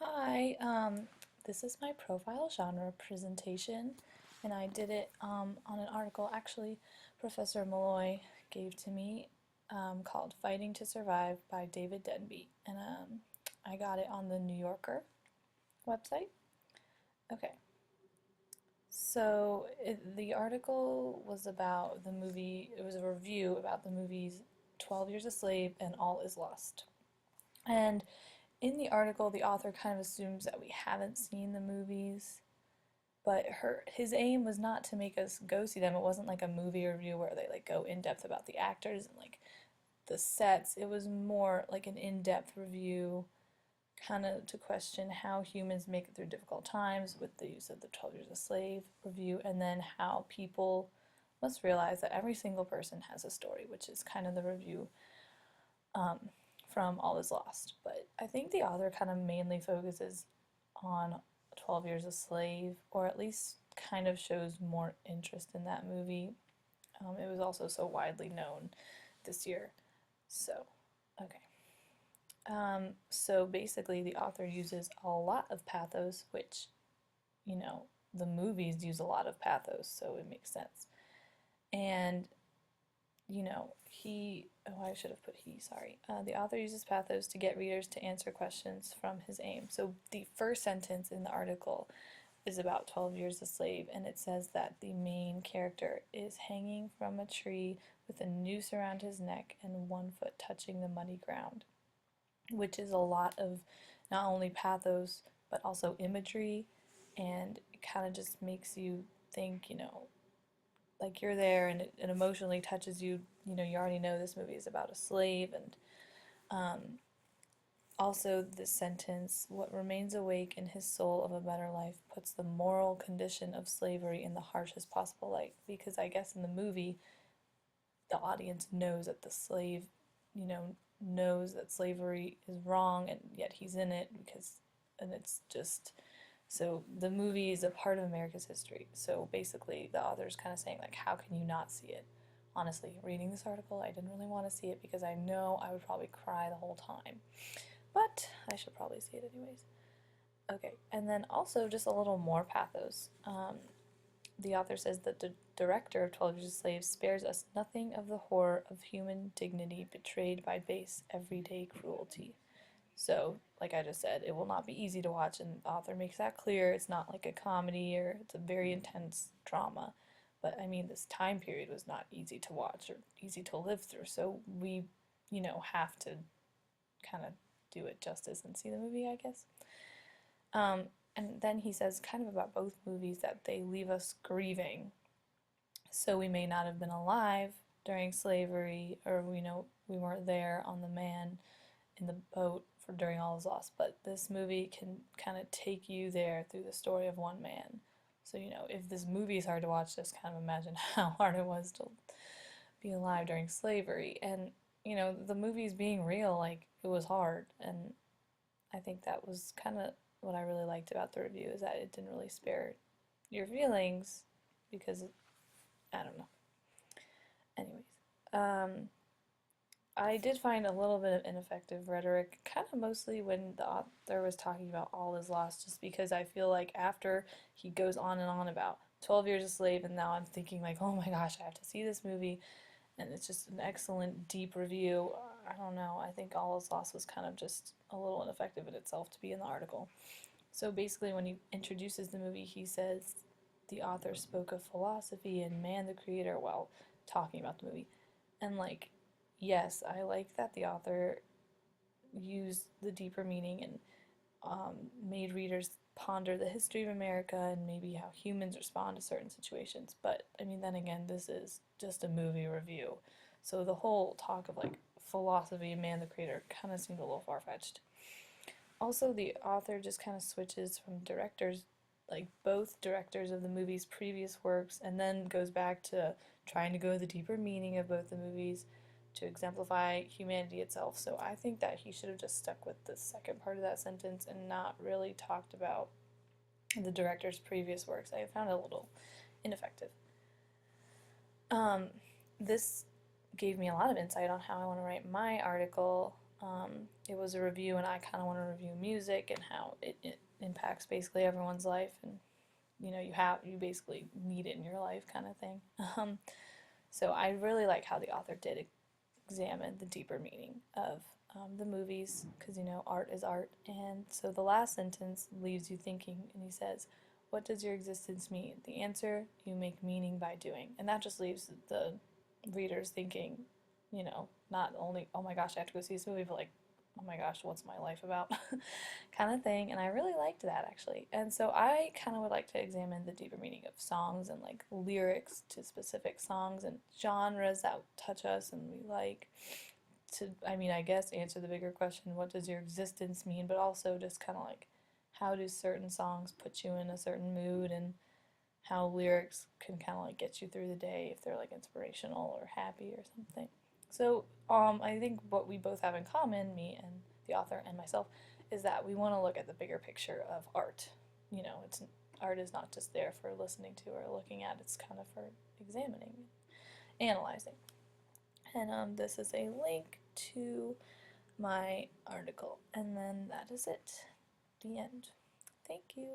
Hi, this is my profile genre presentation, and I did it on an article actually Professor Malloy gave to me called Fighting to Survive by David Denby, and I got it on the New Yorker website. Okay, so the article was about the movie, it was a review about the movies 12 Years a Slave and All Is Lost. And in the article, the author kind of assumes that we haven't seen the movies, but his aim was not to make us go see them. It wasn't like a movie review where they like go in depth about the actors and like the sets. It was more like an in-depth review, kind of to question how humans make it through difficult times with the use of the 12 Years a Slave review, and then how people must realize that every single person has a story, which is kind of the review um, from All Is Lost. But I think the author kind of mainly focuses on 12 Years a Slave, or at least kind of shows more interest in that movie. It was also so widely known this year. So, okay. So basically, the author uses a lot of pathos, which, you know, the movies use a lot of pathos, so it makes sense. And I should have put he, sorry. The author uses pathos to get readers to answer questions from his aim. So the first sentence in the article is about 12 Years a Slave, and it says that the main character is hanging from a tree with a noose around his neck and one foot touching the muddy ground, which is a lot of not only pathos but also imagery, and it kind of just makes you think, like you're there and it emotionally touches you. You already know this movie is about a slave, and um, also this sentence, what remains awake in his soul of a better life, puts the moral condition of slavery in the harshest possible light. Because I guess in the movie, the audience knows that the slave, knows that slavery is wrong, and yet he's in it and it's just so the movie is a part of America's history. So basically, the author's kind of saying, like, how can you not see it? Honestly, reading this article, I didn't really want to see it because I know I would probably cry the whole time. But I should probably see it anyways. Okay, and then also just a little more pathos. The author says that the director of 12 Years a Slave spares us nothing of the horror of human dignity betrayed by base, everyday cruelty. So, like I just said, it will not be easy to watch, and the author makes that clear. It's not like a comedy or it's a very intense drama. But I mean, this time period was not easy to watch or easy to live through, so we, have to kind of do it justice and see the movie, I guess. Um, and then he says, kind of about both movies, that they leave us grieving. So we may not have been alive during slavery, or we weren't there on the man in the boat for during all is lost, but this movie can kind of take you there through the story of one man. So if this movie is hard to watch, just kind of imagine how hard it was to be alive during slavery. And the movies being real, like, it was hard. And I think that was kind of what I really liked about the review, is that it didn't really spare your feelings, because I don't know. Anyways, I did find a little bit of ineffective rhetoric, kind of mostly when the author was talking about All Is Lost, just because I feel like after he goes on and on about 12 Years a Slave, and now I'm thinking, like, oh my gosh, I have to see this movie, and it's just an excellent, deep review. I don't know, I think All Is Lost was kind of just a little ineffective in itself to be in the article. So basically, when he introduces the movie, he says the author spoke of philosophy and man the creator while talking about the movie. And, like, yes, I like that the author used the deeper meaning and made readers ponder the history of America and maybe how humans respond to certain situations. But I mean, then again, this is just a movie review. So the whole talk of, like, philosophy and man the creator kind of seemed a little far fetched. Also, the author just kind of switches from directors, like both directors of the movie's previous works, and then goes back to trying to go the deeper meaning of both the movies to exemplify humanity itself. So I think that he should have just stuck with the second part of that sentence and not really talked about the director's previous works. I found it a little ineffective. Um, this gave me a lot of insight on how I want to write my article. It was a review, and I kind of want to review music and how it impacts basically everyone's life, and you basically need it in your life, kind of thing. So I really like how the author did examine the deeper meaning of the movies, because art is art. And so the last sentence leaves you thinking, and he says, "What does your existence mean? The answer: you make meaning by doing." And that just leaves the readers thinking, not only, oh my gosh, I have to go see this movie, but like, oh my gosh, what's my life about? kind of thing. And I really liked that, actually. And so I kind of would like to examine the deeper meaning of songs and like lyrics to specific songs and genres that touch us and we like to, I guess, answer the bigger question, what does your existence mean? But also just kind of like, how do certain songs put you in a certain mood, and how lyrics can kind of like get you through the day if they're like inspirational or happy or something. So I think what we both have in common, me and the author and myself, is that we want to look at the bigger picture of art. It's art is not just there for listening to or looking at; it's kind of for examining, analyzing. And this is a link to my article, and then that is it. The end. Thank you.